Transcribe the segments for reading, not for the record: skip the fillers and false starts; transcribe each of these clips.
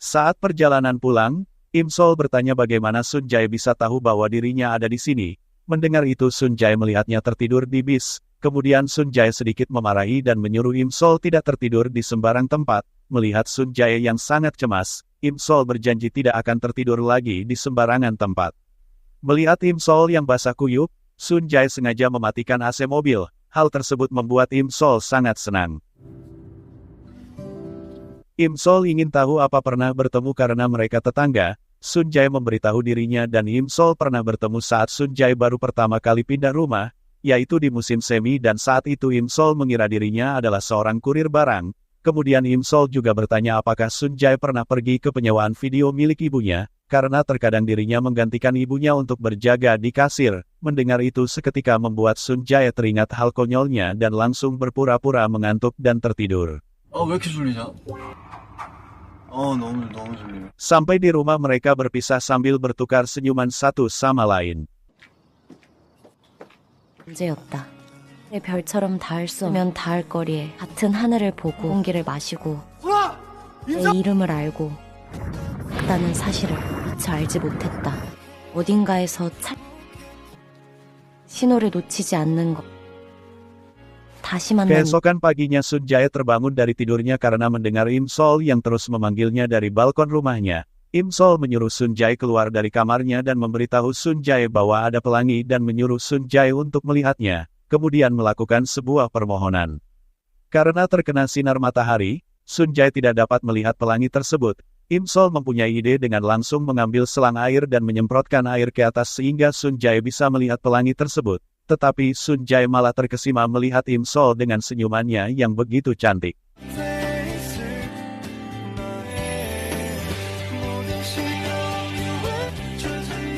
Saat perjalanan pulang, Im Sol bertanya bagaimana Sun Jae bisa tahu bahwa dirinya ada di sini. Mendengar itu Sun Jae melihatnya tertidur di bis. Kemudian Sun Jae sedikit memarahi dan menyuruh Im Sol tidak tertidur di sembarang tempat. Melihat Sun Jae yang sangat cemas, Im Sol berjanji tidak akan tertidur lagi di sembarangan tempat. Melihat Im Sol yang basah kuyup, Sun Jae sengaja mematikan AC mobil. Hal tersebut membuat Im Sol sangat senang. Im Sol ingin tahu apa pernah bertemu karena mereka tetangga. Sun Jae memberitahu dirinya dan Im Sol pernah bertemu saat Sun Jae baru pertama kali pindah rumah, yaitu di musim semi dan saat itu Im Sol mengira dirinya adalah seorang kurir barang. Kemudian Im Sol juga bertanya apakah Sun Jae pernah pergi ke penyewaan video milik ibunya, karena terkadang dirinya menggantikan ibunya untuk berjaga di kasir. Mendengar itu seketika membuat Sun Jae teringat hal konyolnya dan langsung berpura-pura mengantuk dan tertidur. 왜 이렇게 졸리냐? 너무 졸리네. Sampai di rumah mereka berpisah sambil bertukar senyuman satu sama lain. 문제였다. 내 별처럼 닿을 수 없으면 닿을 거리에 같은 하늘을 보고 공기를 마시고 내 이름을 알고 있다는 사실을 미처 알지 못했다. 어딘가에서 신호를 놓치지 않는 것. 다시 만난 Keesokan paginya Sun Jae terbangun dari tidurnya karena mendengar Im Sol yang terus memanggilnya dari balkon rumahnya. Im Sol menyuruh Sun Jae keluar dari kamarnya dan memberitahu Sun Jae bahwa ada pelangi dan menyuruh Sun Jae untuk melihatnya, kemudian melakukan sebuah permohonan. Karena terkena sinar matahari, Sun Jae tidak dapat melihat pelangi tersebut. Im Sol mempunyai ide dengan langsung mengambil selang air dan menyemprotkan air ke atas sehingga Sun Jae bisa melihat pelangi tersebut. Tetapi Sun Jae malah terkesima melihat Im Sol dengan senyumannya yang begitu cantik.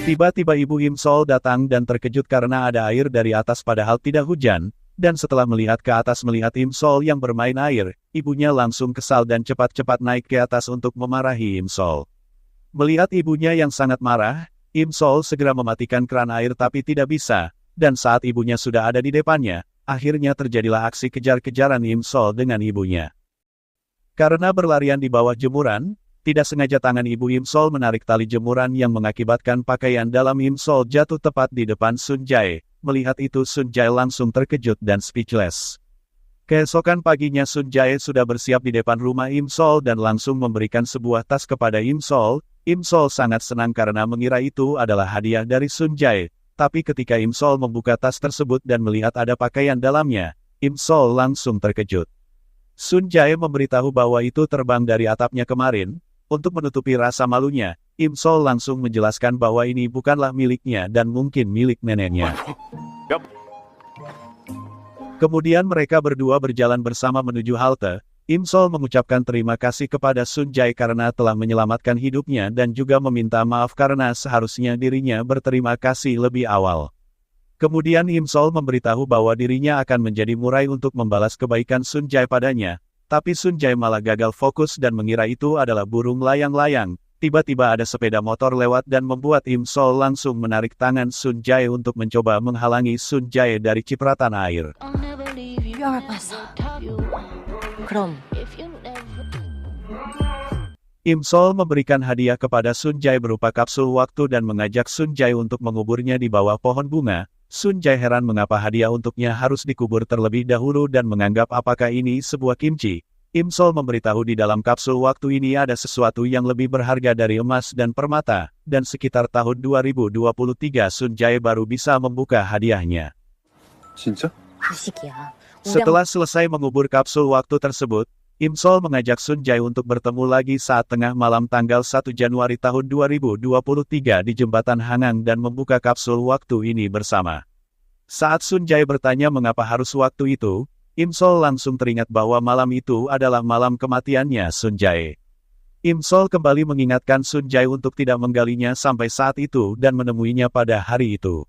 Tiba-tiba ibu Im Sol datang dan terkejut karena ada air dari atas padahal tidak hujan, dan setelah melihat ke atas melihat Im Sol yang bermain air, ibunya langsung kesal dan cepat-cepat naik ke atas untuk memarahi Im Sol. Melihat ibunya yang sangat marah, Im Sol segera mematikan keran air tapi tidak bisa. Dan saat ibunya sudah ada di depannya, akhirnya terjadilah aksi kejar-kejaran Im Sol dengan ibunya. Karena berlarian di bawah jemuran, tidak sengaja tangan ibu Im Sol menarik tali jemuran yang mengakibatkan pakaian dalam Im Sol jatuh tepat di depan Sun Jae. Melihat itu Sun Jae langsung terkejut dan speechless. Keesokan paginya Sun Jae sudah bersiap di depan rumah Im Sol dan langsung memberikan sebuah tas kepada Im Sol. Im Sol sangat senang karena mengira itu adalah hadiah dari Sun Jae. Tapi ketika Im Sol membuka tas tersebut dan melihat ada pakaian dalamnya, Im Sol langsung terkejut. Sun Jae memberitahu bahwa itu terbang dari atapnya kemarin. Untuk menutupi rasa malunya, Im Sol langsung menjelaskan bahwa ini bukanlah miliknya dan mungkin milik neneknya. Kemudian mereka berdua berjalan bersama menuju halte. Im Sol mengucapkan terima kasih kepada Sun Jae karena telah menyelamatkan hidupnya dan juga meminta maaf karena seharusnya dirinya berterima kasih lebih awal. Kemudian Im Sol memberitahu bahwa dirinya akan menjadi murai untuk membalas kebaikan Sun Jae padanya, tapi Sun Jae malah gagal fokus dan mengira itu adalah burung layang-layang. Tiba-tiba ada sepeda motor lewat dan membuat Im Sol langsung menarik tangan Sun Jae untuk mencoba menghalangi Sun Jae dari cipratan air. Im Sol memberikan hadiah kepada Sun Jae berupa kapsul waktu dan mengajak Sun Jae untuk menguburnya di bawah pohon bunga. Sun Jae heran mengapa hadiah untuknya harus dikubur terlebih dahulu dan menganggap apakah ini sebuah kimchi. Im Sol memberitahu di dalam kapsul waktu ini ada sesuatu yang lebih berharga dari emas dan permata, dan sekitar tahun 2023 Sun Jae baru bisa membuka hadiahnya. 진짜? 부식이야. Setelah selesai mengubur kapsul waktu tersebut, Im Sol mengajak Sun Jae untuk bertemu lagi saat tengah malam tanggal 1 Januari tahun 2023 di jembatan Hangang dan membuka kapsul waktu ini bersama. Saat Sun Jae bertanya mengapa harus waktu itu, Im Sol langsung teringat bahwa malam itu adalah malam kematiannya Sun Jae. Im Sol kembali mengingatkan Sun Jae untuk tidak menggalinya sampai saat itu dan menemuinya pada hari itu.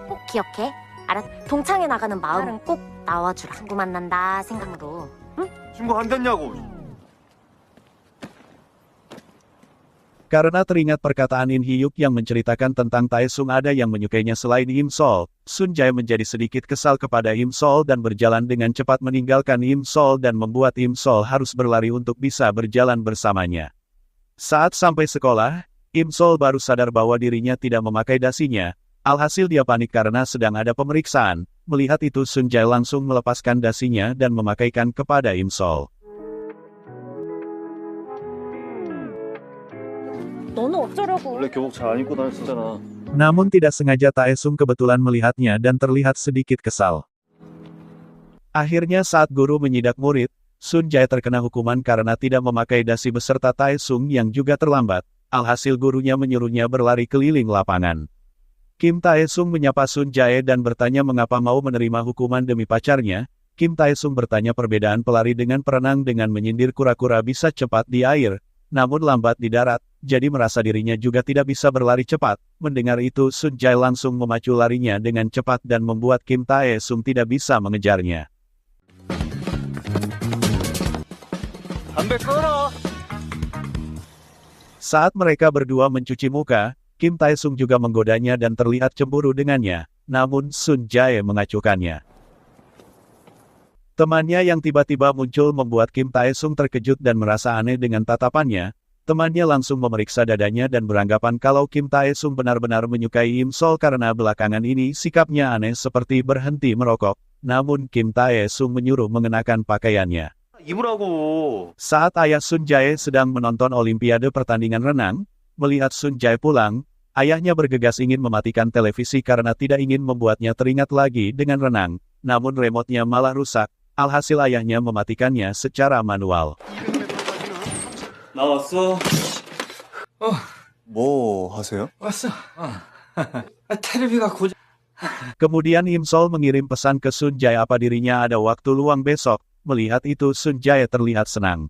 꼭 기억해. 알아? 동창회 나가는 마음은 꼭 나와주라. 친구 만난다 생각으로. 친구 안 됐냐고. Karena teringat perkataan In Hyuk yang menceritakan tentang Taesung ada yang menyukainya selain Im Sol, Sun Jae menjadi sedikit kesal kepada Im Sol dan berjalan dengan cepat meninggalkan Im Sol dan membuat Im Sol harus berlari untuk bisa berjalan bersamanya. Saat sampai sekolah, Im Sol baru sadar bahwa dirinya tidak memakai dasinya, alhasil dia panik karena sedang ada pemeriksaan. Melihat itu Sun Jae langsung melepaskan dasinya dan memakaikan kepada Im Sol. 너는 어쩌려고? 원래 교복 잘 안 입고 다녔었잖아. Namun tidak sengaja Taesung kebetulan melihatnya dan terlihat sedikit kesal. Akhirnya saat guru menyidak murid, Sun Jae terkena hukuman karena tidak memakai dasi beserta Taesung yang juga terlambat, alhasil gurunya menyuruhnya berlari keliling lapangan. Kim Taesung menyapa Sun Jae dan bertanya mengapa mau menerima hukuman demi pacarnya. Kim Taesung bertanya perbedaan pelari dengan perenang dengan menyindir kura-kura bisa cepat di air, namun lambat di darat, jadi merasa dirinya juga tidak bisa berlari cepat. Mendengar itu Sun Jae langsung memacu larinya dengan cepat dan membuat Kim Taesung tidak bisa mengejarnya. Saat mereka berdua mencuci muka, Kim Taesung juga menggodanya dan terlihat cemburu dengannya, namun Sun Jae mengacuhkannya. Temannya yang tiba-tiba muncul membuat Kim Taesung terkejut dan merasa aneh dengan tatapannya. Temannya langsung memeriksa dadanya dan beranggapan kalau Kim Taesung benar-benar menyukai Im Sol karena belakangan ini sikapnya aneh seperti berhenti merokok. Namun Kim Taesung menyuruh mengenakan pakaiannya. 입으라고. Saat ayah Sun Jae sedang menonton Olimpiade pertandingan renang, melihat Sun Jae pulang, ayahnya bergegas ingin mematikan televisi karena tidak ingin membuatnya teringat lagi dengan renang. Namun remote-nya malah rusak. Alhasil ayahnya mematikannya secara manual. 나왔어. 뭐 하세요? 왔어. 텔레비가 고장. Kemudian Im Sol mengirim pesan ke Sun Jae apa dirinya ada waktu luang besok. Melihat itu Sun Jae terlihat senang.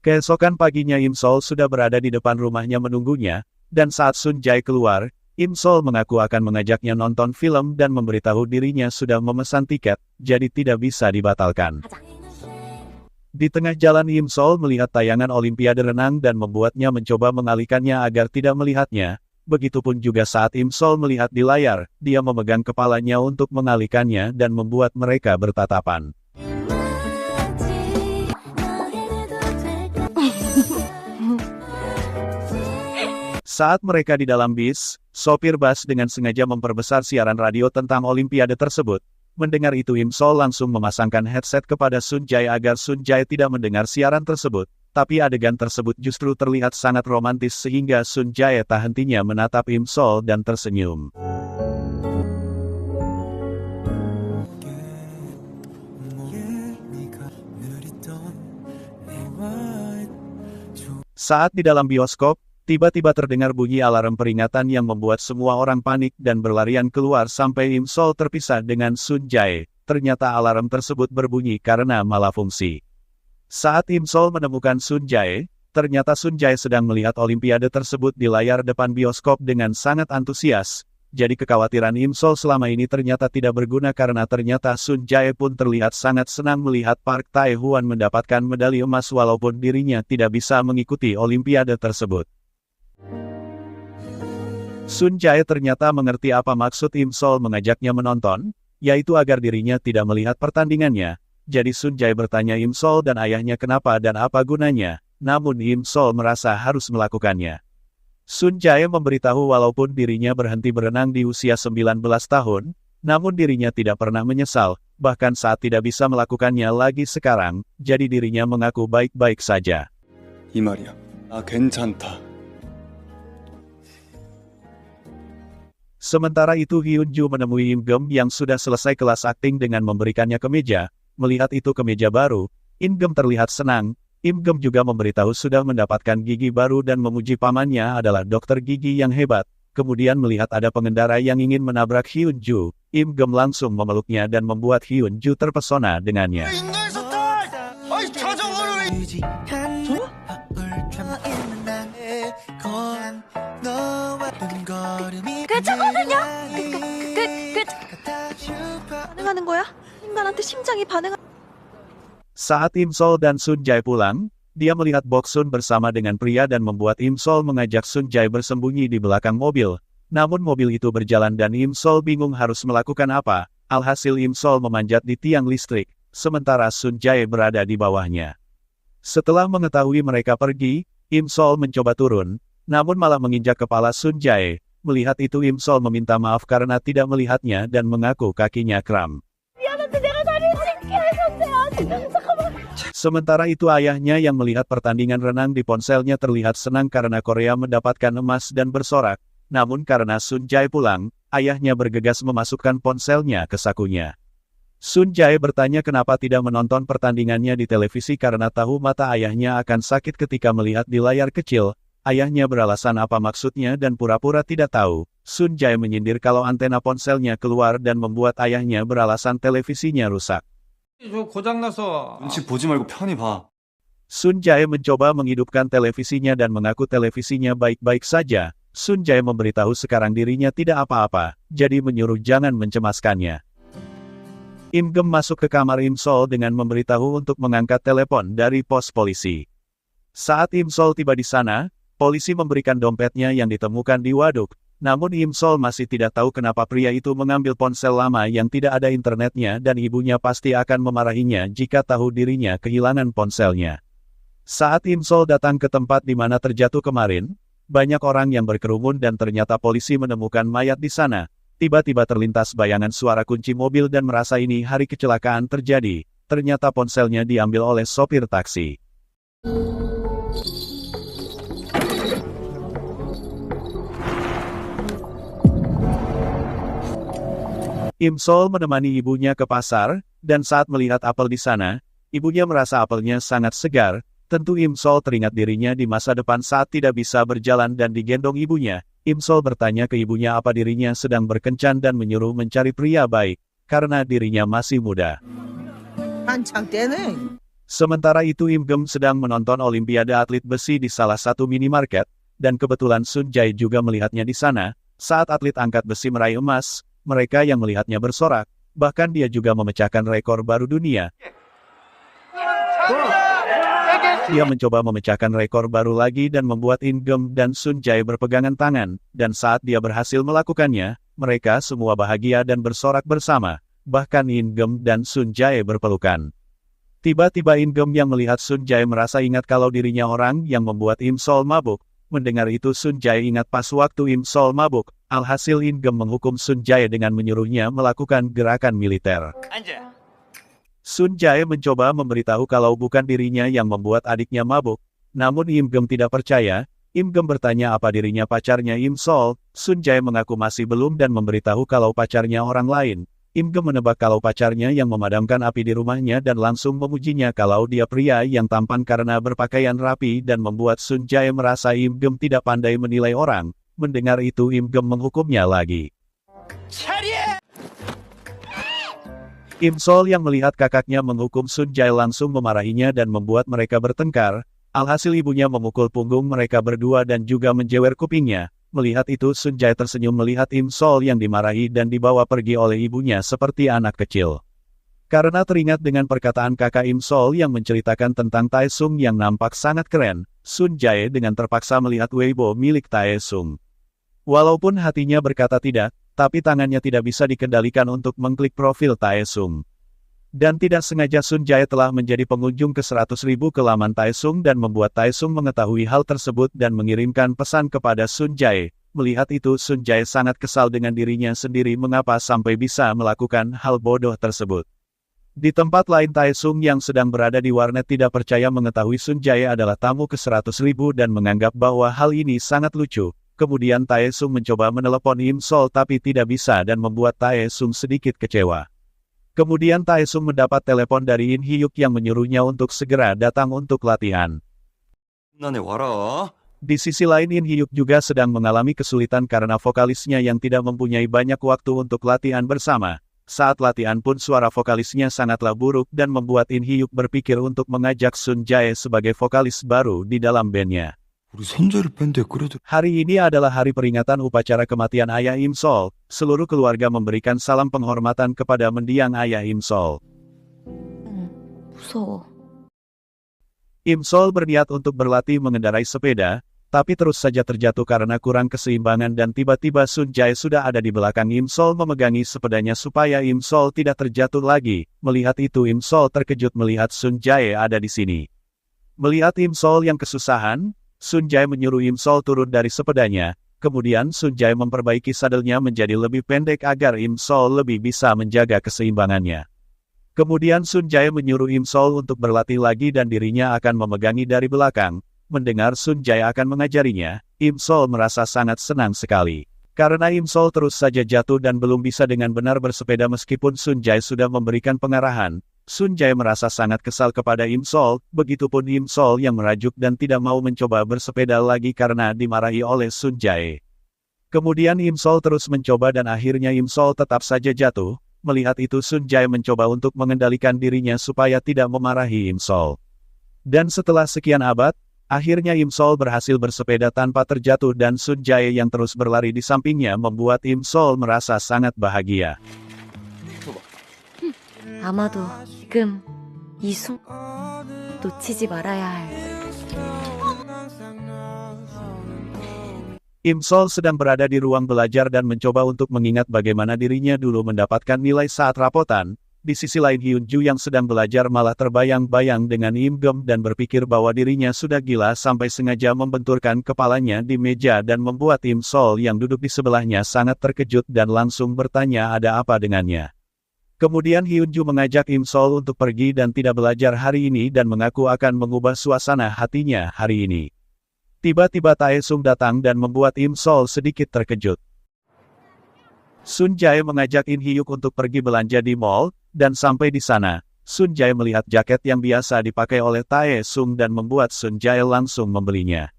Keesokan paginya Im Sol sudah berada di depan rumahnya menunggunya, dan saat Sun Jae keluar, Im Sol mengaku akan mengajaknya nonton film dan memberitahu dirinya sudah memesan tiket, jadi tidak bisa dibatalkan. Di tengah jalan Im Sol melihat tayangan Olimpiade renang dan membuatnya mencoba mengalihkannya agar tidak melihatnya. Begitupun juga saat Im Sol melihat di layar, dia memegang kepalanya untuk mengalihkannya dan membuat mereka bertatapan. Saat mereka di dalam bis, sopir bus dengan sengaja memperbesar siaran radio tentang Olimpiade tersebut. Mendengar itu Im Sol langsung memasangkan headset kepada Sun Jae agar Sun Jae tidak mendengar siaran tersebut. Tapi adegan tersebut justru terlihat sangat romantis sehingga Sun Jae tak hentinya menatap Im Sol dan tersenyum. Saat di dalam bioskop, tiba-tiba terdengar bunyi alarm peringatan yang membuat semua orang panik dan berlarian keluar sampai Im Sol terpisah dengan Sun Jae. Ternyata alarm tersebut berbunyi karena malafungsi. Saat Im Sol menemukan Sun Jae, ternyata Sun Jae sedang melihat Olimpiade tersebut di layar depan bioskop dengan sangat antusias. Jadi kekhawatiran Im Sol selama ini ternyata tidak berguna karena ternyata Sun Jae pun terlihat sangat senang melihat Park Tae-hwan mendapatkan medali emas walaupun dirinya tidak bisa mengikuti Olimpiade tersebut. Sun Jae ternyata mengerti apa maksud Im Sol mengajaknya menonton, yaitu agar dirinya tidak melihat pertandingannya. Jadi Sun Jae bertanya Im Sol dan ayahnya kenapa dan apa gunanya, namun Im Sol merasa harus melakukannya. Sun Jae memberitahu walaupun dirinya berhenti berenang di usia 19 tahun, namun dirinya tidak pernah menyesal, bahkan saat tidak bisa melakukannya lagi sekarang, jadi dirinya mengaku baik-baik saja. 이 말이야. 나 괜찮다. Sementara itu Hyun Ju menemui Im Gem yang sudah selesai kelas akting dengan memberikannya kemeja. Melihat itu kemeja baru, Im Gem terlihat senang. Im Gem juga memberitahu sudah mendapatkan gigi baru dan memuji pamannya adalah dokter gigi yang hebat. Kemudian melihat ada pengendara yang ingin menabrak Hyun Ju, Im Gem langsung memeluknya dan membuat Hyun Ju terpesona dengannya. 괜찮거든요? 반응하는 거야? 인간한테 심장이 반응. Saat Im Sol dan Sun Jae pulang, dia melihat Boksun bersama dengan pria dan membuat Im Sol mengajak Sun Jae bersembunyi di belakang mobil. Namun mobil itu berjalan dan Im Sol bingung harus melakukan apa. Alhasil Im Sol memanjat di tiang listrik, sementara Sun Jae berada di bawahnya. Setelah mengetahui mereka pergi, Im Sol mencoba turun, namun malah menginjak kepala Sun Jae. Melihat itu Im Sol meminta maaf karena tidak melihatnya dan mengaku kakinya kram. Sementara itu ayahnya yang melihat pertandingan renang di ponselnya terlihat senang karena Korea mendapatkan emas dan bersorak. Namun karena Sun Jae pulang, ayahnya bergegas memasukkan ponselnya ke sakunya. Sun Jae bertanya kenapa tidak menonton pertandingannya di televisi karena tahu mata ayahnya akan sakit ketika melihat di layar kecil. Ayahnya beralasan apa maksudnya dan pura-pura tidak tahu. Sun Jae menyindir kalau antena ponselnya keluar dan membuat ayahnya beralasan televisinya rusak. 저 고장나서. 눈치 보지 말고 편히 봐. Sun Jae mencoba menghidupkan televisinya dan mengaku televisinya baik-baik saja. Sun Jae memberitahu sekarang dirinya tidak apa-apa, jadi menyuruh jangan mencemaskannya. Im Gem masuk ke kamar Im Sol dengan memberitahu untuk mengangkat telepon dari pos polisi. Saat Im Sol tiba di sana, polisi memberikan dompetnya yang ditemukan di waduk. Namun Im Sol masih tidak tahu kenapa pria itu mengambil ponsel lama yang tidak ada internetnya dan ibunya pasti akan memarahinya jika tahu dirinya kehilangan ponselnya. Saat Im Sol datang ke tempat di mana terjatuh kemarin, banyak orang yang berkerumun dan ternyata polisi menemukan mayat di sana. Tiba-tiba terlintas bayangan suara kunci mobil dan merasa ini hari kecelakaan terjadi. Ternyata ponselnya diambil oleh sopir taksi. Im Sol menemani ibunya ke pasar, dan saat melihat apel di sana, ibunya merasa apelnya sangat segar. Tentu Im Sol teringat dirinya di masa depan saat tidak bisa berjalan dan digendong ibunya. Im Sol bertanya ke ibunya apa dirinya sedang berkencan dan menyuruh mencari pria baik, karena dirinya masih muda. 한창 때네. Sementara itu Im Gem sedang menonton Olimpiade atlet besi di salah satu minimarket, dan kebetulan Sun Jae juga melihatnya di sana. Saat atlet angkat besi meraih emas, mereka yang melihatnya bersorak, bahkan dia juga memecahkan rekor baru dunia. Dia mencoba memecahkan rekor baru lagi dan membuat In Gem dan Sun Jae berpegangan tangan, dan saat dia berhasil melakukannya, mereka semua bahagia dan bersorak bersama, bahkan In Gem dan Sun Jae berpelukan. Tiba-tiba In Gem yang melihat Sun Jae merasa ingat kalau dirinya orang yang membuat Im Sol mabuk. Mendengar itu Sun Jae ingat pas waktu Im Sol mabuk, alhasil In Gem menghukum Sun Jae dengan menyuruhnya melakukan gerakan militer. Sun Jae mencoba memberitahu kalau bukan dirinya yang membuat adiknya mabuk, namun Im Gem tidak percaya. Im Gem bertanya apa dirinya pacarnya Im Sol. Sun Jae mengaku masih belum dan memberitahu kalau pacarnya orang lain. Im Gem menebak kalau pacarnya yang memadamkan api di rumahnya dan langsung memujinya kalau dia pria yang tampan karena berpakaian rapi dan membuat Sun Jae merasa Im Gem tidak pandai menilai orang. Mendengar itu Im Gem menghukumnya lagi. Im Sol yang melihat kakaknya menghukum Sun Jae langsung memarahinya dan membuat mereka bertengkar. Alhasil ibunya memukul punggung mereka berdua dan juga menjewer kupingnya. Melihat itu Sun Jae tersenyum melihat Im Sol yang dimarahi dan dibawa pergi oleh ibunya seperti anak kecil. Karena teringat dengan perkataan kakak Im Sol yang menceritakan tentang Tae Sung yang nampak sangat keren, Sun Jae dengan terpaksa melihat Weibo milik Tae Sung. Walaupun hatinya berkata tidak, tapi tangannya tidak bisa dikendalikan untuk mengklik profil Tae Sung. Dan tidak sengaja Sun Jae telah menjadi pengunjung ke 100.000 ke laman Tae Sung dan membuat Tae Sung mengetahui hal tersebut dan mengirimkan pesan kepada Sun Jae. Melihat itu Sun Jae sangat kesal dengan dirinya sendiri mengapa sampai bisa melakukan hal bodoh tersebut. Di tempat lain Tae Sung yang sedang berada di warnet tidak percaya mengetahui Sun Jae adalah tamu ke 100.000 dan menganggap bahwa hal ini sangat lucu. Kemudian Tae Sung mencoba menelepon Im Sol tapi tidak bisa dan membuat Tae Sung sedikit kecewa. Kemudian Tae Sung mendapat telepon dari In Hyuk yang menyuruhnya untuk segera datang untuk latihan. 나네 와라. Di sisi lain In Hyuk juga sedang mengalami kesulitan karena vokalisnya yang tidak mempunyai banyak waktu untuk latihan bersama. Saat latihan pun suara vokalisnya sangatlah buruk dan membuat In Hyuk berpikir untuk mengajak Sun Jae sebagai vokalis baru di dalam bandnya. 우리 손자를 뺀데 그래도 Hari ini adalah hari peringatan upacara kematian ayah Im Sol. Seluruh keluarga memberikan salam penghormatan kepada mendiang ayah Im Sol. 무서워. Im Sol berniat untuk berlatih mengendarai sepeda, tapi terus saja terjatuh karena kurang keseimbangan dan tiba-tiba Sun Jae sudah ada di belakang Im Sol memegangi sepedanya supaya Im Sol tidak terjatuh lagi. Melihat itu Im Sol terkejut melihat Sun Jae ada di sini. Melihat Im Sol yang kesusahan, Sun Jae menyuruh Im Sol turun dari sepedanya, kemudian Sun Jae memperbaiki sadelnya menjadi lebih pendek agar Im Sol lebih bisa menjaga keseimbangannya. Kemudian Sun Jae menyuruh Im Sol untuk berlatih lagi dan dirinya akan memegangi dari belakang. Mendengar Sun Jae akan mengajarinya, Im Sol merasa sangat senang sekali. Karena Im Sol terus saja jatuh dan belum bisa dengan benar bersepeda meskipun Sun Jae sudah memberikan pengarahan, Sun Jae merasa sangat kesal kepada Im Sol, begitupun Im Sol yang merajuk dan tidak mau mencoba bersepeda lagi karena dimarahi oleh Sun Jae. Kemudian Im Sol terus mencoba dan akhirnya Im Sol tetap saja jatuh. Melihat itu Sun Jae mencoba untuk mengendalikan dirinya supaya tidak memarahi Im Sol. Dan setelah sekian abad, akhirnya Im Sol berhasil bersepeda tanpa terjatuh dan Sun Jae yang terus berlari di sampingnya membuat Im Sol merasa sangat bahagia. 아마도 지금 이 순간 놓치지 말아야 할. Im Sol sedang berada di ruang belajar dan mencoba untuk mengingat bagaimana dirinya dulu mendapatkan nilai saat rapotan. Di sisi lain Hyun Ju yang sedang belajar malah terbayang-bayang dengan Im Gem dan berpikir bahwa dirinya sudah gila sampai sengaja membenturkan kepalanya di meja dan membuat Im Sol yang duduk di sebelahnya sangat terkejut dan langsung bertanya ada apa dengannya. Kemudian Hyun Ju mengajak Im Sol untuk pergi dan tidak belajar hari ini dan mengaku akan mengubah suasana hatinya hari ini. Tiba-tiba Tae Sung datang dan membuat Im Sol sedikit terkejut. Sun Jae mengajak In Hyuk untuk pergi belanja di mall, dan sampai di sana, Sun Jae melihat jaket yang biasa dipakai oleh Tae Sung dan membuat Sun Jae langsung membelinya.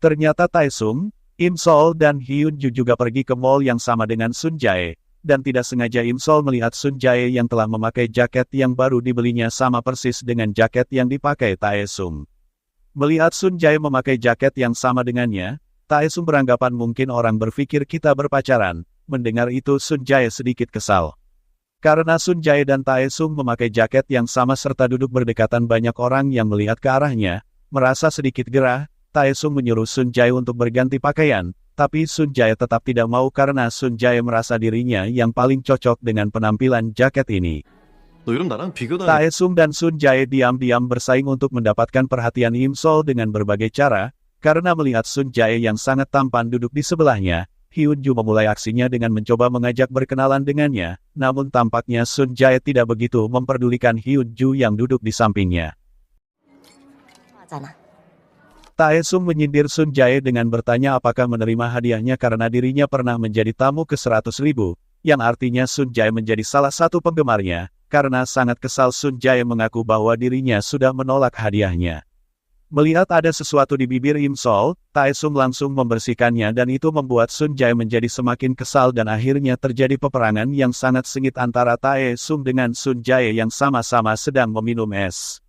Ternyata Tae Sung, Im Sol dan Hyun Ju juga pergi ke mall yang sama dengan Sun Jae, dan tidak sengaja Im Sol melihat Sun Jae yang telah memakai jaket yang baru dibelinya sama persis dengan jaket yang dipakai Tae Sung. Melihat Sun Jae memakai jaket yang sama dengannya, Tae Sung beranggapan mungkin orang berpikir kita berpacaran. Mendengar itu Sun Jae sedikit kesal. Karena Sun Jae dan Tae Sung memakai jaket yang sama serta duduk berdekatan banyak orang yang melihat ke arahnya, merasa sedikit gerah, Tae Sung menyuruh Sun Jae untuk berganti pakaian, tapi Sun Jae tetap tidak mau karena Sun Jae merasa dirinya yang paling cocok dengan penampilan jaket ini. 너 이러면 나랑 비교도 안 해. Tae Sung dan Sun Jae diam-diam bersaing untuk mendapatkan perhatian Im Sol dengan berbagai cara, karena melihat Sun Jae yang sangat tampan duduk di sebelahnya, Hyun Ju memulai aksinya dengan mencoba mengajak berkenalan dengannya, namun tampaknya Sun Jae tidak begitu memperdulikan Hyun Ju yang duduk di sampingnya. 하잖아. Tae Sung menyindir Sun Jae dengan bertanya apakah menerima hadiahnya karena dirinya pernah menjadi tamu ke-100.000, yang artinya Sun Jae menjadi salah satu penggemarnya. Karena sangat kesal Sun Jae mengaku bahwa dirinya sudah menolak hadiahnya. Melihat ada sesuatu di bibir Im Sol, Tae Sung langsung membersihkannya dan itu membuat Sun Jae menjadi semakin kesal dan akhirnya terjadi peperangan yang sangat sengit antara Tae Sung dengan Sun Jae yang sama-sama sedang meminum es.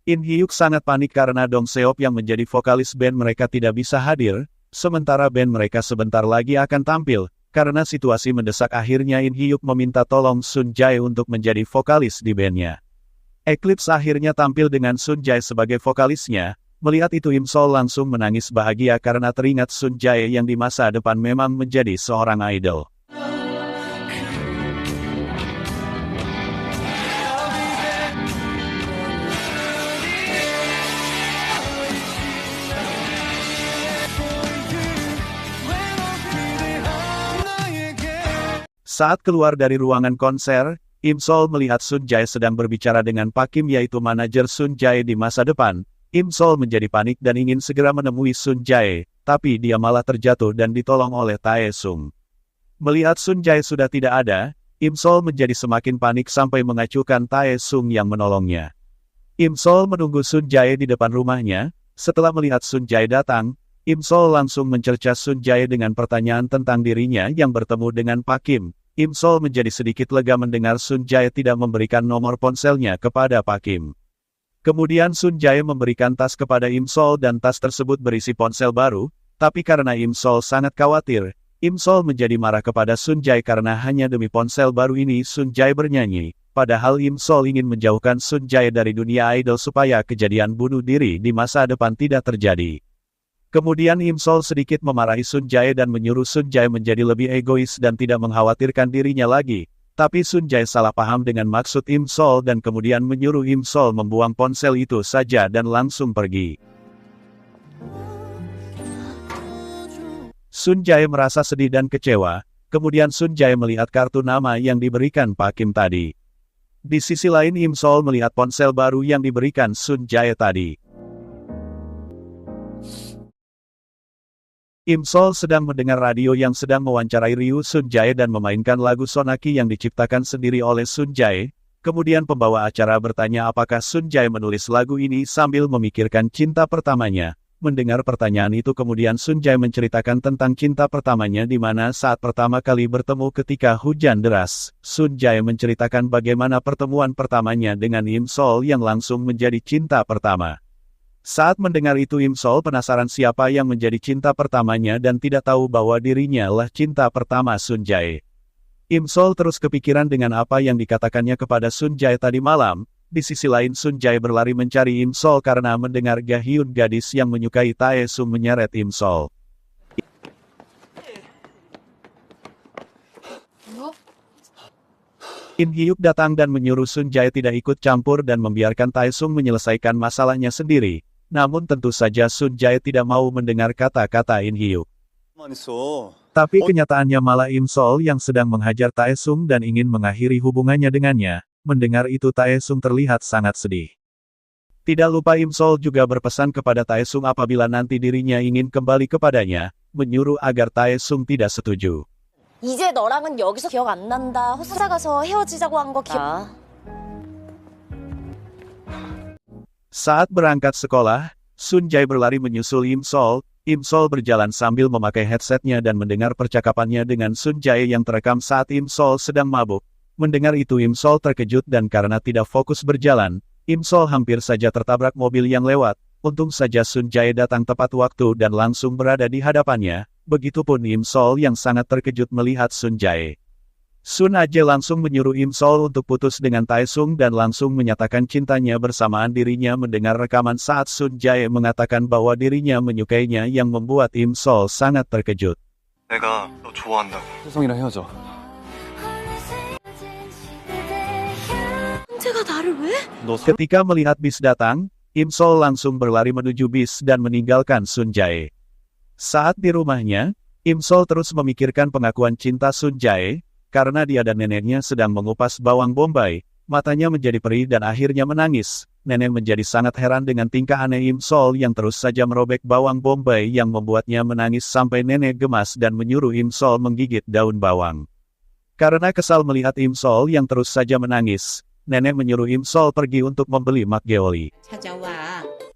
In Hyuk sangat panik karena Dong Seop yang menjadi vokalis band mereka tidak bisa hadir, sementara band mereka sebentar lagi akan tampil, karena situasi mendesak akhirnya In Hyuk meminta tolong Sun Jae untuk menjadi vokalis di bandnya. Eclipse akhirnya tampil dengan Sun Jae sebagai vokalisnya, melihat itu Im Sol langsung menangis bahagia karena teringat Sun Jae yang di masa depan memang menjadi seorang idol. Saat keluar dari ruangan konser, Im Sol melihat Sun Jae sedang berbicara dengan Pak Kim yaitu manajer Sun Jae di masa depan. Im Sol menjadi panik dan ingin segera menemui Sun Jae, tapi dia malah terjatuh dan ditolong oleh Tae Sung. Melihat Sun Jae sudah tidak ada, Im Sol menjadi semakin panik sampai mengacuhkan Tae Sung yang menolongnya. Im Sol menunggu Sun Jae di depan rumahnya. Setelah melihat Sun Jae datang, Im Sol langsung mencerca Sun Jae dengan pertanyaan tentang dirinya yang bertemu dengan Pak Kim. Im Sol menjadi sedikit lega mendengar Sun Jae tidak memberikan nomor ponselnya kepada Pak Kim. Kemudian Sun Jae memberikan tas kepada Im Sol dan tas tersebut berisi ponsel baru, tapi karena Im Sol sangat khawatir, Im Sol menjadi marah kepada Sun Jae karena hanya demi ponsel baru ini Sun Jae bernyanyi. Padahal Im Sol ingin menjauhkan Sun Jae dari dunia idol supaya kejadian bunuh diri di masa depan tidak terjadi. Kemudian Im Sol sedikit memarahi Sun Jae dan menyuruh Sun Jae menjadi lebih egois dan tidak mengkhawatirkan dirinya lagi. Tapi Sun Jae salah paham dengan maksud Im Sol dan kemudian menyuruh Im Sol membuang ponsel itu saja dan langsung pergi. Sun Jae merasa sedih dan kecewa, kemudian Sun Jae melihat kartu nama yang diberikan Pak Kim tadi. Di sisi lain Im Sol melihat ponsel baru yang diberikan Sun Jae tadi. Im Sol sedang mendengar radio yang sedang mewawancarai Ryu Sun Jae dan memainkan lagu Sonaki yang diciptakan sendiri oleh Sun Jae. Kemudian pembawa acara bertanya apakah Sun Jae menulis lagu ini sambil memikirkan cinta pertamanya. Mendengar pertanyaan itu kemudian Sun Jae menceritakan tentang cinta pertamanya di mana saat pertama kali bertemu ketika hujan deras. Sun Jae menceritakan bagaimana pertemuan pertamanya dengan Im Sol yang langsung menjadi cinta pertama. Saat mendengar itu Im Sol penasaran siapa yang menjadi cinta pertamanya dan tidak tahu bahwa dirinya lah cinta pertama Sun Jae. Im Sol terus kepikiran dengan apa yang dikatakannya kepada Sun Jae tadi malam. Di sisi lain Sun Jae berlari mencari Im Sol karena mendengar Ga-hyun gadis yang menyukai Tae Sung menyeret Im Sol. In Hyuk datang dan menyuruh Sun Jae tidak ikut campur dan membiarkan Tae Sung menyelesaikan masalahnya sendiri. Namun tentu saja Sun Jae tidak mau mendengar kata-kata In Hyuk. Tapi kenyataannya malah Im Sol yang sedang menghajar Tae Sung dan ingin mengakhiri hubungannya dengannya. Mendengar itu Tae Sung terlihat sangat sedih. Tidak lupa Im Sol juga berpesan kepada Tae Sung apabila nanti dirinya ingin kembali kepadanya, menyuruh agar Tae Sung tidak setuju. 이제 너랑은 여기서 기억 안 난다. 회사 가서 헤어지자고 한 거 기억. Saat berangkat sekolah, Sun Jae berlari menyusul Im Sol. Im Sol berjalan sambil memakai headsetnya dan mendengar percakapannya dengan Sun Jae yang terekam saat Im Sol sedang mabuk. Mendengar itu Im Sol terkejut dan karena tidak fokus berjalan, Im Sol hampir saja tertabrak mobil yang lewat. Untung saja Sun Jae datang tepat waktu dan langsung berada di hadapannya. Begitupun Im Sol yang sangat terkejut melihat Sun Jae. Sun Aje langsung menyuruh Im Sol untuk putus dengan Tae Sung dan langsung menyatakan cintanya bersamaan dirinya mendengar rekaman saat Sun Jae mengatakan bahwa dirinya menyukainya yang membuat Im Sol sangat terkejut. 내가 너 좋아한다고. 혜성이랑 헤어져. Ketika melihat bis datang, Im Sol langsung berlari menuju bis dan meninggalkan Sun Jae. Saat di rumahnya, Im Sol terus memikirkan pengakuan cinta Sun Jae, karena dia dan neneknya sedang mengupas bawang bombay, matanya menjadi perih dan akhirnya menangis. Nenek menjadi sangat heran dengan tingkah aneh Im Sol yang terus saja merobek bawang bombay yang membuatnya menangis sampai nenek gemas dan menyuruh Im Sol menggigit daun bawang. Karena kesal melihat Im Sol yang terus saja menangis, nenek menyuruh Im Sol pergi untuk membeli makgeolli.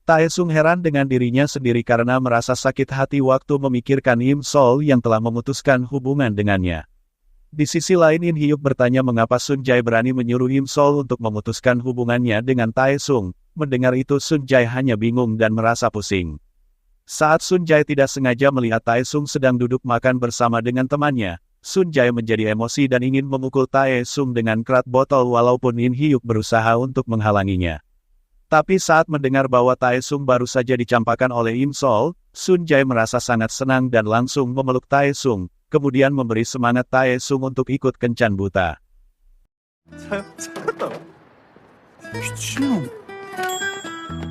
Tae Sung heran dengan dirinya sendiri karena merasa sakit hati waktu memikirkan Im Sol yang telah memutuskan hubungan dengannya. Di sisi lain In Hyuk bertanya mengapa Sun Jae berani menyuruh Im Sol untuk memutuskan hubungannya dengan Tae Sung. Mendengar itu Sun Jae hanya bingung dan merasa pusing. Saat Sun Jae tidak sengaja melihat Tae Sung sedang duduk makan bersama dengan temannya, Sun Jae menjadi emosi dan ingin memukul Tae Sung dengan kerat botol walaupun In Hyuk berusaha untuk menghalanginya. Tapi saat mendengar bahwa Tae Sung baru saja dicampakkan oleh Im Sol, Sun Jae merasa sangat senang dan langsung memeluk Tae Sung, kemudian memberi semangat Tae Sung untuk ikut kencan buta.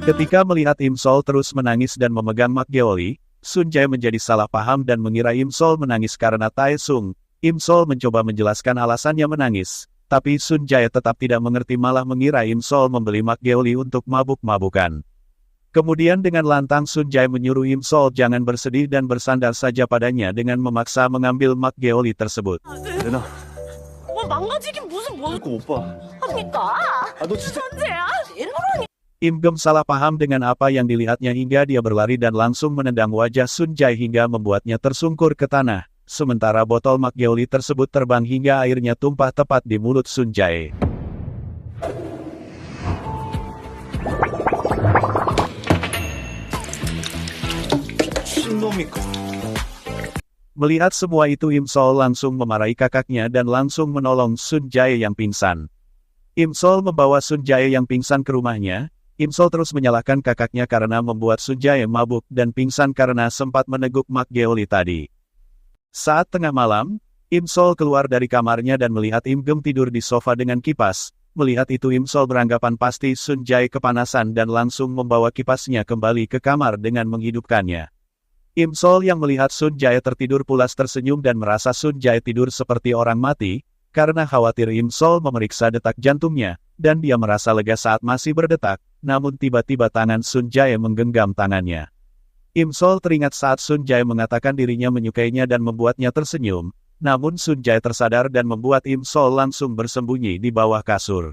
Ketika melihat Im Sol terus menangis dan memegang makgeolli, Sun Jae menjadi salah paham dan mengira Im Sol menangis karena Tae Sung. Im Sol mencoba menjelaskan alasannya menangis, tapi Sun Jae tetap tidak mengerti malah mengira Im Sol membeli makgeolli untuk mabuk-mabukan. Kemudian dengan lantang Sun Jae menyuruh Im Sol jangan bersedih dan bersandar saja padanya dengan memaksa mengambil makgeolli tersebut. 내놔. 망가지긴 무슨 뭐? 그거 못 봐. 그러니까. 너 진짜. 천재야. 일부러 Im Gem salah paham dengan apa yang dilihatnya hingga dia berlari dan langsung menendang wajah Sun Jae hingga membuatnya tersungkur ke tanah. Sementara botol makgeolli tersebut terbang hingga airnya tumpah tepat di mulut Sun Jae. 신놈이니까. Melihat semua itu Im Sol langsung memarahi kakaknya dan langsung menolong Sun Jae yang pingsan. Im Sol membawa Sun Jae yang pingsan ke rumahnya. Im Sol terus menyalahkan kakaknya karena membuat Sun Jae mabuk dan pingsan karena sempat meneguk Mak Geoli tadi. Saat tengah malam, Im Sol keluar dari kamarnya dan melihat Im Gem tidur di sofa dengan kipas. Melihat itu Im Sol beranggapan pasti Sun Jae kepanasan dan langsung membawa kipasnya kembali ke kamar dengan menghidupkannya. Im Sol yang melihat Sun Jae tertidur pulas tersenyum dan merasa Sun Jae tidur seperti orang mati. Karena khawatir Im Sol memeriksa detak jantungnya, dan dia merasa lega saat masih berdetak, namun tiba-tiba tangan Sun Jae menggenggam tangannya. Im Sol teringat saat Sun Jae mengatakan dirinya menyukainya dan membuatnya tersenyum, namun Sun Jae tersadar dan membuat Im Sol langsung bersembunyi di bawah kasur.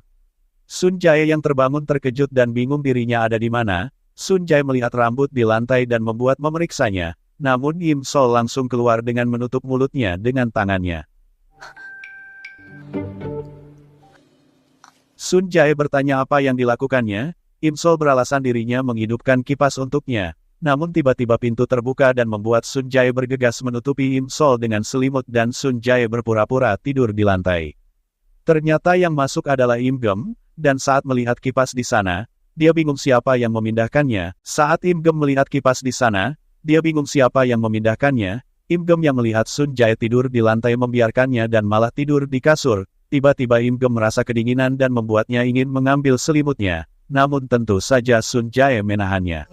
Sun Jae yang terbangun terkejut dan bingung dirinya ada di mana. Sun Jae melihat rambut di lantai dan membuat memeriksanya, namun Im Sol langsung keluar dengan menutup mulutnya dengan tangannya. Sun Jae bertanya apa yang dilakukannya. Im Sol beralasan dirinya menghidupkan kipas untuknya. Namun tiba-tiba pintu terbuka dan membuat Sun Jae bergegas menutupi Im Sol dengan selimut dan Sun Jae berpura-pura tidur di lantai. Ternyata yang masuk adalah Im Gem, dan saat melihat kipas di sana, dia bingung siapa yang memindahkannya. Saat Im Gem melihat kipas di sana, dia bingung siapa yang memindahkannya. Im Gem yang melihat Sun Jae tidur di lantai membiarkannya dan malah tidur di kasur. Tiba-tiba Im Gem merasa kedinginan dan membuatnya ingin mengambil selimutnya. Namun tentu saja Sun Jae menahannya.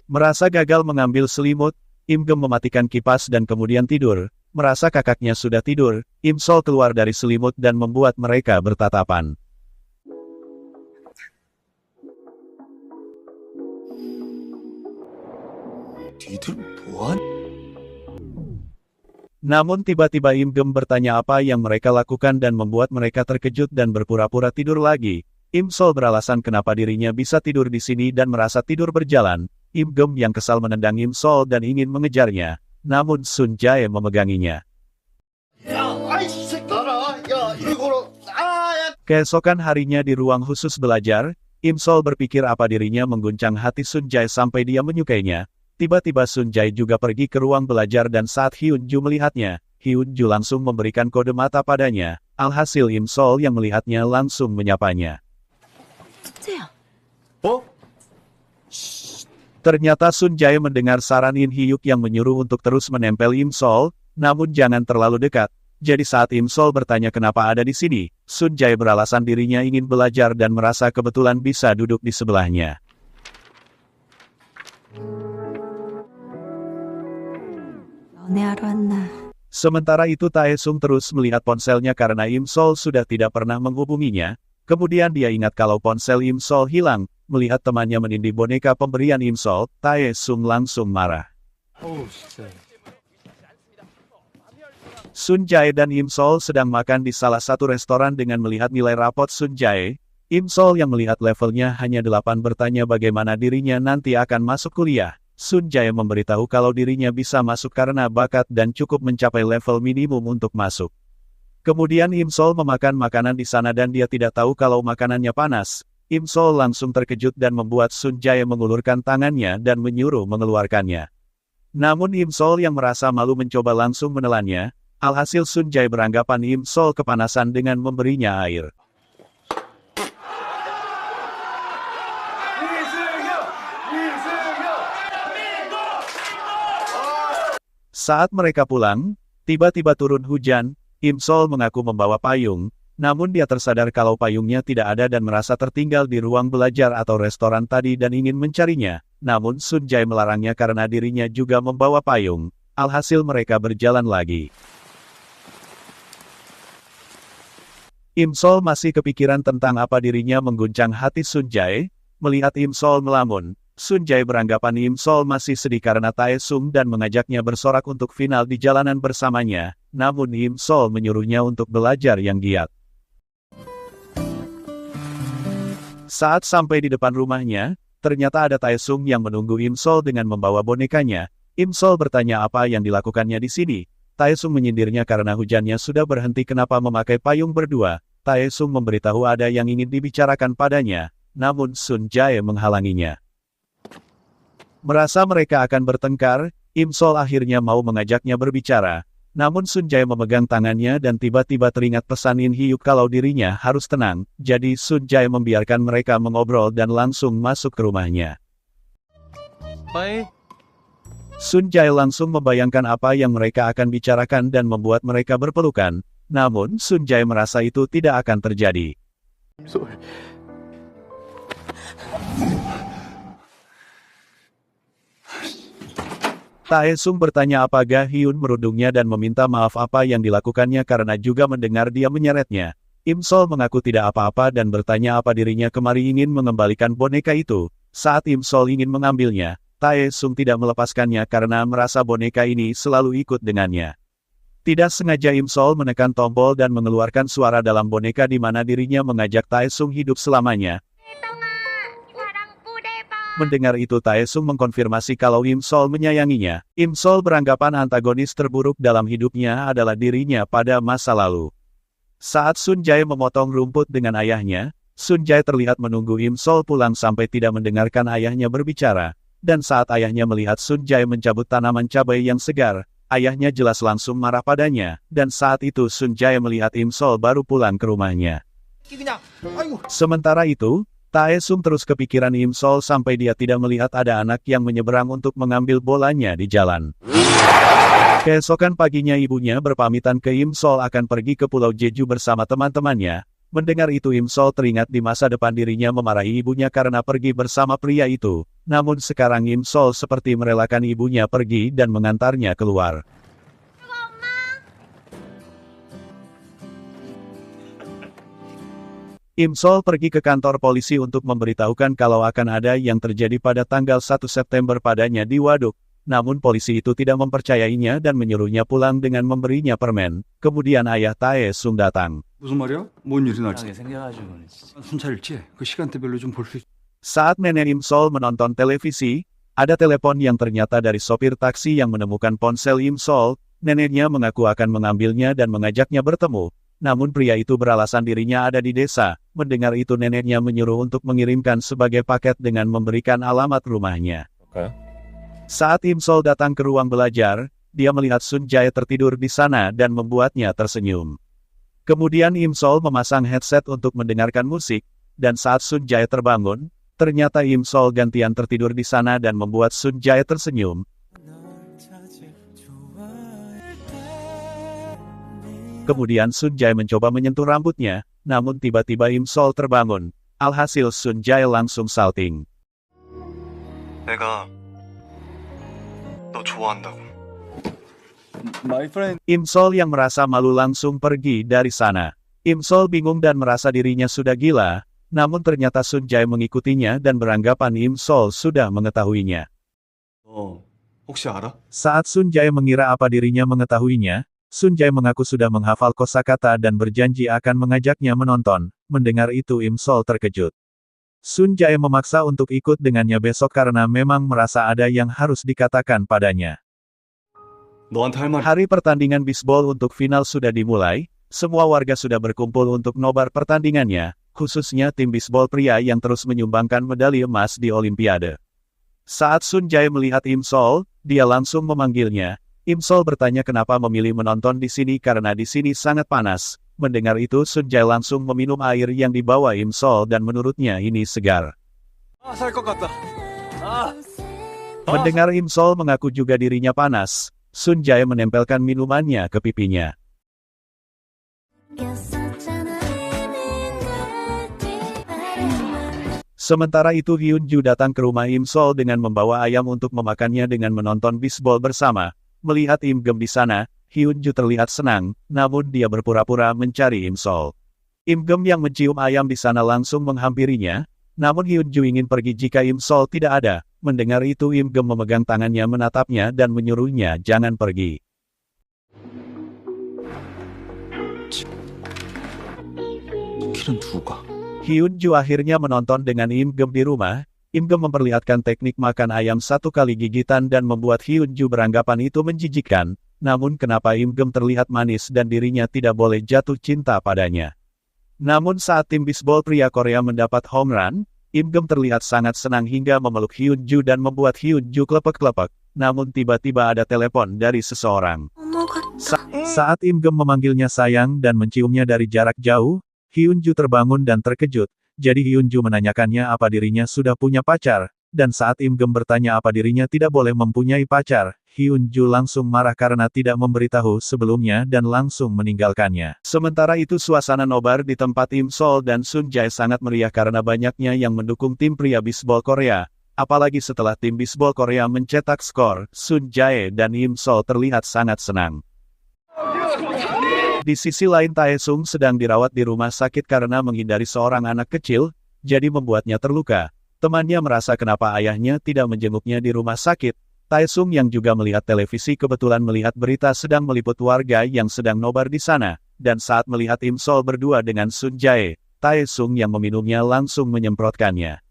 Merasa gagal mengambil selimut, Im Gem mematikan kipas dan kemudian tidur. Merasa kakaknya sudah tidur, Im Sol keluar dari selimut dan membuat mereka bertatapan. Namun tiba-tiba Im Gem bertanya apa yang mereka lakukan dan membuat mereka terkejut dan berpura-pura tidur lagi. Im Sol beralasan kenapa dirinya bisa tidur di sini dan merasa tidur berjalan. Im Gem yang kesal menendang Im Sol dan ingin mengejarnya. Namun Sun Jae memeganginya. Keesokan harinya di ruang khusus belajar, Im Sol berpikir apa dirinya mengguncang hati Sun Jae sampai dia menyukainya. Tiba-tiba Sun Jae juga pergi ke ruang belajar dan saat Hyun Ju melihatnya, Hyun Ju langsung memberikan kode mata padanya. Alhasil Im Sol yang melihatnya langsung menyapanya. Ternyata Sun Jae mendengar saran In Hyuk yang menyuruh untuk terus menempel Im Sol, namun jangan terlalu dekat. Jadi saat Im Sol bertanya kenapa ada di sini, Sun Jae beralasan dirinya ingin belajar dan merasa kebetulan bisa duduk di sebelahnya. Sementara itu Taesung terus melihat ponselnya karena Im Sol sudah tidak pernah menghubunginya. Kemudian dia ingat kalau ponsel Im Sol hilang. Melihat temannya menindih boneka pemberian Im Sol, Taesung langsung marah. Sun Jae dan Im Sol sedang makan di salah satu restoran dengan melihat nilai rapot Sun Jae. Im Sol yang melihat levelnya hanya 8 bertanya bagaimana dirinya nanti akan masuk kuliah. Sun Jae memberitahu kalau dirinya bisa masuk karena bakat dan cukup mencapai level minimum untuk masuk. Kemudian Im Sol memakan makanan di sana dan dia tidak tahu kalau makanannya panas. Im Sol langsung terkejut dan membuat Sun Jae mengulurkan tangannya dan menyuruh mengeluarkannya. Namun Im Sol yang merasa malu mencoba langsung menelannya. Alhasil Sun Jae beranggapan Im Sol kepanasan dengan memberinya air. Saat mereka pulang, tiba-tiba turun hujan. Im Sol mengaku membawa payung, namun dia tersadar kalau payungnya tidak ada dan merasa tertinggal di ruang belajar atau restoran tadi dan ingin mencarinya. Namun Sun Jae melarangnya karena dirinya juga membawa payung. Alhasil mereka berjalan lagi. Im Sol masih kepikiran tentang apa dirinya mengguncang hati Sun Jae. Melihat Im Sol melamun, Sun Jae beranggapan Im Sol masih sedih karena Taesung dan mengajaknya bersorak untuk final di jalanan bersamanya, namun Im Sol menyuruhnya untuk belajar yang giat. Saat sampai di depan rumahnya, ternyata ada Taesung yang menunggu Im Sol dengan membawa bonekanya. Im Sol bertanya apa yang dilakukannya di sini. Taesung menyindirnya karena hujannya sudah berhenti kenapa memakai payung berdua. Taesung memberitahu ada yang ingin dibicarakan padanya, namun Sun Jae menghalanginya. Merasa mereka akan bertengkar, Im Sol akhirnya mau mengajaknya berbicara. Namun Sun Jae memegang tangannya dan tiba-tiba teringat pesan In Hyuk kalau dirinya harus tenang, jadi Sun Jae membiarkan mereka mengobrol dan langsung masuk ke rumahnya. 빠이. Sun Jae langsung membayangkan apa yang mereka akan bicarakan dan membuat mereka berpelukan, namun Sun Jae merasa itu tidak akan terjadi. 임솔. Taesung bertanya apakah Hyun merundungnya dan meminta maaf apa yang dilakukannya karena juga mendengar dia menyeretnya. Im Sol mengaku tidak apa-apa dan bertanya apa dirinya kemari ingin mengembalikan boneka itu. Saat Im Sol ingin mengambilnya, Taesung tidak melepaskannya karena merasa boneka ini selalu ikut dengannya. Tidak sengaja Im Sol menekan tombol dan mengeluarkan suara dalam boneka di mana dirinya mengajak Taesung hidup selamanya. Mendengar itu Taesung mengkonfirmasi kalau Im Sol menyayanginya. Im Sol beranggapan antagonis terburuk dalam hidupnya adalah dirinya pada masa lalu. Saat Sun Jae memotong rumput dengan ayahnya, Sun Jae terlihat menunggu Im Sol pulang sampai tidak mendengarkan ayahnya berbicara. Dan saat ayahnya melihat Sun Jae mencabut tanaman cabai yang segar, ayahnya jelas langsung marah padanya. Dan saat itu Sun Jae melihat Im Sol baru pulang ke rumahnya. Sementara itu, Taesung terus kepikiran Im Sol sampai dia tidak melihat ada anak yang menyeberang untuk mengambil bolanya di jalan. Keesokan paginya ibunya berpamitan ke Im Sol akan pergi ke Pulau Jeju bersama teman-temannya. Mendengar itu Im Sol teringat di masa depan dirinya memarahi ibunya karena pergi bersama pria itu. Namun sekarang Im Sol seperti merelakan ibunya pergi dan mengantarnya keluar. Im Sol pergi ke kantor polisi untuk memberitahukan kalau akan ada yang terjadi pada tanggal 1 September padanya di waduk. Namun polisi itu tidak mempercayainya dan menyuruhnya pulang dengan memberinya permen. Kemudian ayah Taesung datang. 무슨 말이야? 뭔 일이 날지? 순찰일지 그 시간대별로 좀 볼 수 있... Saat nenek Im Sol menonton televisi, ada telepon yang ternyata dari sopir taksi yang menemukan ponsel Im Sol. Neneknya mengaku akan mengambilnya dan mengajaknya bertemu. Namun pria itu beralasan dirinya ada di desa. Mendengar itu neneknya menyuruh untuk mengirimkan sebagai paket dengan memberikan alamat rumahnya. Saat Im Sol datang ke ruang belajar, dia melihat Sun Jae tertidur di sana dan membuatnya tersenyum. Kemudian Im Sol memasang headset untuk mendengarkan musik, dan saat Sun Jae terbangun, ternyata Im Sol gantian tertidur di sana dan membuat Sun Jae tersenyum. Kemudian Sun Jae mencoba menyentuh rambutnya, namun tiba-tiba Im Sol terbangun. Alhasil Sun Jae langsung salting. 내가 너 좋아한다고. My friend. Im Sol yang merasa malu langsung pergi dari sana. Im Sol bingung dan merasa dirinya sudah gila, namun ternyata Sun Jae mengikutinya dan beranggapan Im Sol sudah mengetahuinya. 너 혹시 알아? Saat Sun Jae mengira apa dirinya mengetahuinya, Sun Jae mengaku sudah menghafal kosakata dan berjanji akan mengajaknya menonton. Mendengar itu Im Sol terkejut. Sun Jae memaksa untuk ikut dengannya besok karena memang merasa ada yang harus dikatakan padanya. 너한테 할 말. Hari pertandingan bisbol untuk final sudah dimulai, semua warga sudah berkumpul untuk nobar pertandingannya, khususnya tim bisbol pria yang terus menyumbangkan medali emas di Olimpiade. Saat Sun Jae melihat Im Sol, dia langsung memanggilnya. Im Sol bertanya kenapa memilih menonton di sini karena di sini sangat panas. Mendengar itu Sun Jae langsung meminum air yang dibawa Im Sol dan menurutnya ini segar. 살 것 같다. Mendengar Im Sol mengaku juga dirinya panas, Sun Jae menempelkan minumannya ke pipinya. Sementara itu Hyun Ju datang ke rumah Im Sol dengan membawa ayam untuk memakannya dengan menonton bisbol bersama. Melihat Im Gem di sana, Hyun Ju terlihat senang, namun dia berpura-pura mencari Im Sol. Im Gem yang mencium ayam di sana langsung menghampirinya, namun Hyun Ju ingin pergi jika Im Sol tidak ada. Mendengar itu Im Gem memegang tangannya menatapnya dan menyuruhnya jangan pergi. 길은 누가? Hyun Ju akhirnya menonton dengan Im Gem di rumah. Im Gem memperlihatkan teknik makan ayam satu kali gigitan dan membuat Hyun Ju beranggapan itu menjijikkan. Namun kenapa Im Gem terlihat manis dan dirinya tidak boleh jatuh cinta padanya. Namun saat tim bisbol pria Korea mendapat home run, Im Gem terlihat sangat senang hingga memeluk Hyun Ju dan membuat Hyun Ju klepek-klepek. namun tiba-tiba ada telepon dari seseorang. Saat Im Gem memanggilnya sayang dan menciumnya dari jarak jauh, Hyun-ju terbangun dan terkejut, jadi Hyun-ju menanyakannya apa dirinya sudah punya pacar, dan saat Im Gem bertanya apa dirinya tidak boleh mempunyai pacar, Hyun-ju langsung marah karena tidak memberitahu sebelumnya dan langsung meninggalkannya. Sementara itu suasana nobar di tempat Im Sol dan Sun Jae sangat meriah karena banyaknya yang mendukung tim pria bisbol Korea. Apalagi setelah tim bisbol Korea mencetak skor, Sun Jae dan Im Sol terlihat sangat senang. Di sisi lain Taesung sedang dirawat di rumah sakit karena menghindari seorang anak kecil, jadi membuatnya terluka. Temannya merasa kenapa ayahnya tidak menjenguknya di rumah sakit. Taesung yang juga melihat televisi kebetulan melihat berita sedang meliput warga yang sedang nobar di sana, dan saat melihat Im Sol berdua dengan Sun Jae, Taesung yang meminumnya langsung menyemprotkannya.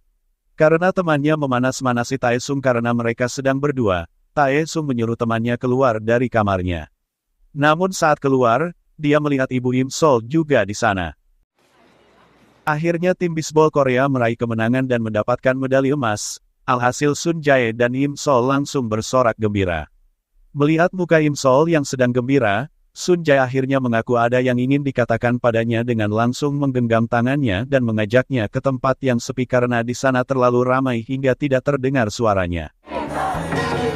Karena temannya memanas-manasi Taesung karena mereka sedang berdua, Taesung menyuruh temannya keluar dari kamarnya. Namun saat keluar, dia melihat ibu Im Sol juga di sana. Akhirnya tim bisbol Korea meraih kemenangan dan mendapatkan medali emas. Alhasil Sun Jae dan Im Sol langsung bersorak gembira. Melihat muka Im Sol yang sedang gembira, Sun Jae akhirnya mengaku ada yang ingin dikatakan padanya dengan langsung menggenggam tangannya dan mengajaknya ke tempat yang sepi karena di sana terlalu ramai hingga tidak terdengar suaranya.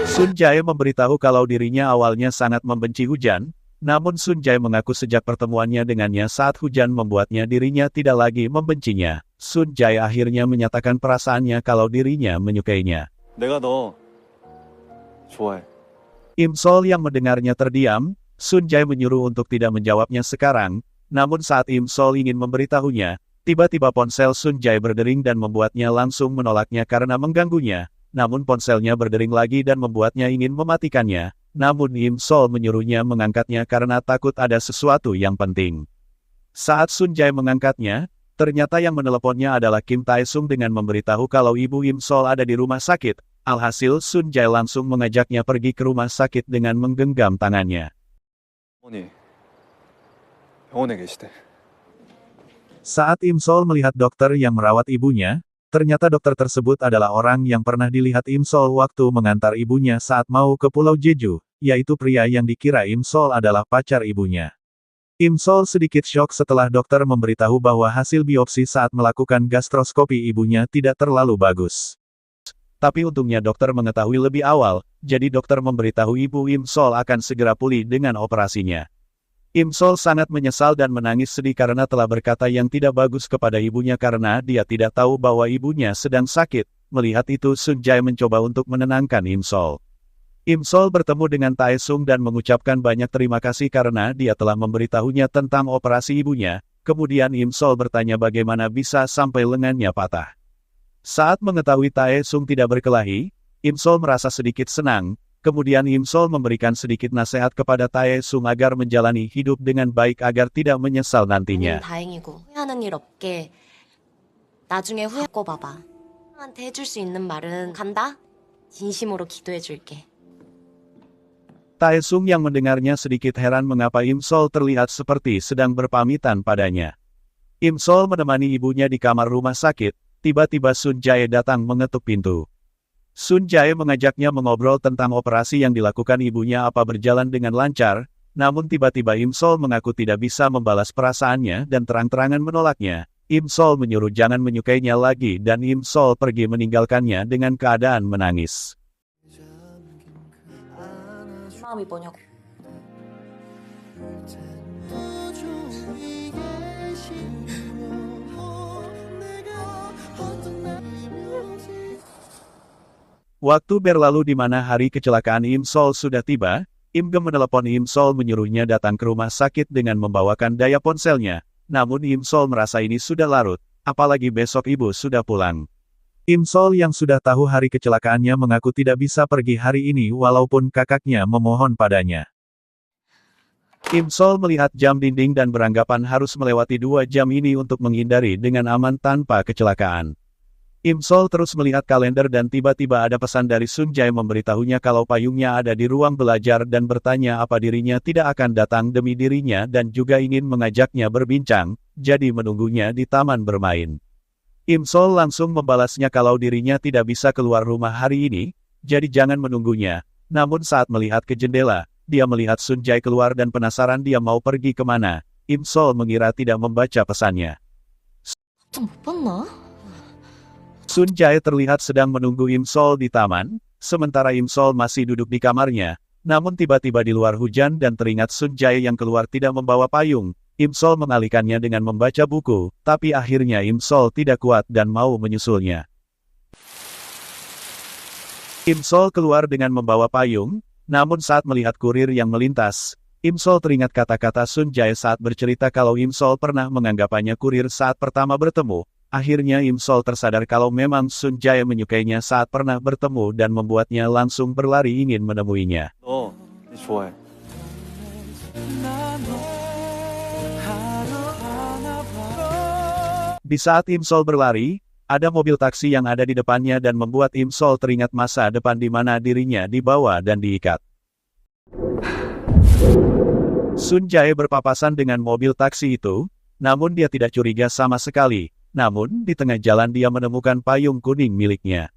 Sun Jae memberitahu kalau dirinya awalnya sangat membenci hujan, namun Sun Jae mengaku sejak pertemuannya dengannya saat hujan membuatnya dirinya tidak lagi membencinya. Sun Jae akhirnya menyatakan perasaannya kalau dirinya menyukainya. 내가 너 좋아해. Im Sol yang mendengarnya terdiam, Sun Jae menyuruh untuk tidak menjawabnya sekarang, namun saat Im Sol ingin memberitahunya, tiba-tiba ponsel Sun Jae berdering dan membuatnya langsung menolaknya karena mengganggunya, namun ponselnya berdering lagi dan membuatnya ingin mematikannya, namun Im Sol menyuruhnya mengangkatnya karena takut ada sesuatu yang penting. Saat Sun Jae mengangkatnya, ternyata yang meneleponnya adalah Kim Taesung dengan memberitahu kalau ibu Im Sol ada di rumah sakit, alhasil Sun Jae langsung mengajaknya pergi ke rumah sakit dengan menggenggam tangannya. 어머니, 병원에 계시대. Saat Im Sol melihat dokter yang merawat ibunya, ternyata dokter tersebut adalah orang yang pernah dilihat Im Sol waktu mengantar ibunya saat mau ke Pulau Jeju, yaitu pria yang dikira Im Sol adalah pacar ibunya. Im Sol sedikit syok setelah dokter memberitahu bahwa hasil biopsi saat melakukan gastroskopi ibunya tidak terlalu bagus. Tapi untungnya dokter mengetahui lebih awal, jadi dokter memberitahu ibu Im Sol akan segera pulih dengan operasinya. Im Sol sangat menyesal dan menangis sedih karena telah berkata yang tidak bagus kepada ibunya karena dia tidak tahu bahwa ibunya sedang sakit. Melihat itu Sun Jae mencoba untuk menenangkan Im Sol. Im Sol bertemu dengan Taesung dan mengucapkan banyak terima kasih karena dia telah memberitahunya tentang operasi ibunya. Kemudian Im Sol bertanya bagaimana bisa sampai lengannya patah. Saat mengetahui Taesung tidak berkelahi, Im Sol merasa sedikit senang. Kemudian Im Sol memberikan sedikit nasihat kepada Taesung agar menjalani hidup dengan baik agar tidak menyesal nantinya. 다행이고 후회하는 일 없게 나중에 후회하고 봐봐. 한테 해줄 수 있는 말은 간다. 진심으로 기도해 줄게. Taesung yang mendengarnya sedikit heran mengapa Im Sol terlihat seperti sedang berpamitan padanya. Im Sol menemani ibunya di kamar rumah sakit, tiba-tiba Sun Jae datang mengetuk pintu. Sun Jae mengajaknya mengobrol tentang operasi yang dilakukan ibunya apa berjalan dengan lancar, namun tiba-tiba Im Sol mengaku tidak bisa membalas perasaannya dan terang-terangan menolaknya. Im Sol menyuruh jangan menyukainya lagi dan Im Sol pergi meninggalkannya dengan keadaan menangis. 마음이 뭐냐고. Waktu berlalu di mana hari kecelakaan Im Sol sudah tiba, Im Gem menelepon Im Sol menyuruhnya datang ke rumah sakit dengan membawakan daya ponselnya. Namun Im Sol merasa ini sudah larut, apalagi besok ibu sudah pulang. Im Sol yang sudah tahu hari kecelakaannya mengaku tidak bisa pergi hari ini walaupun kakaknya memohon padanya. Im Sol melihat jam dinding dan beranggapan harus melewati 2 jam ini untuk menghindari dengan aman tanpa kecelakaan. Im Sol terus melihat kalender dan tiba-tiba ada pesan dari Sun Jae memberitahunya kalau payungnya ada di ruang belajar dan bertanya apa dirinya tidak akan datang demi dirinya dan juga ingin mengajaknya berbincang, jadi menunggunya di taman bermain. Im Sol langsung membalasnya kalau dirinya tidak bisa keluar rumah hari ini, jadi jangan menunggunya. Namun saat melihat ke jendela, dia melihat Sun Jae keluar dan penasaran dia mau pergi kemana. Im Sol mengira tidak membaca pesannya. 좀 못 봤나? Sun Jae terlihat sedang menunggu Im Sol di taman, sementara Im Sol masih duduk di kamarnya. Namun tiba-tiba di luar hujan dan teringat Sun Jae yang keluar tidak membawa payung. Im Sol mengalihkannya dengan membaca buku, tapi akhirnya Im Sol tidak kuat dan mau menyusulnya. Im Sol keluar dengan membawa payung, namun saat melihat kurir yang melintas, Im Sol teringat kata-kata Sun Jae saat bercerita kalau Im Sol pernah menganggapannya kurir saat pertama bertemu. Akhirnya Im Sol tersadar kalau memang Sun Jae menyukainya saat pernah bertemu dan membuatnya langsung berlari ingin menemuinya. 너 좋아해. Di saat Im Sol berlari, ada mobil taksi yang ada di depannya dan membuat Im Sol teringat masa depan di mana dirinya dibawa dan diikat. Sun Jae berpapasan dengan mobil taksi itu, namun dia tidak curiga sama sekali. Namun, di tengah jalan dia menemukan payung kuning miliknya.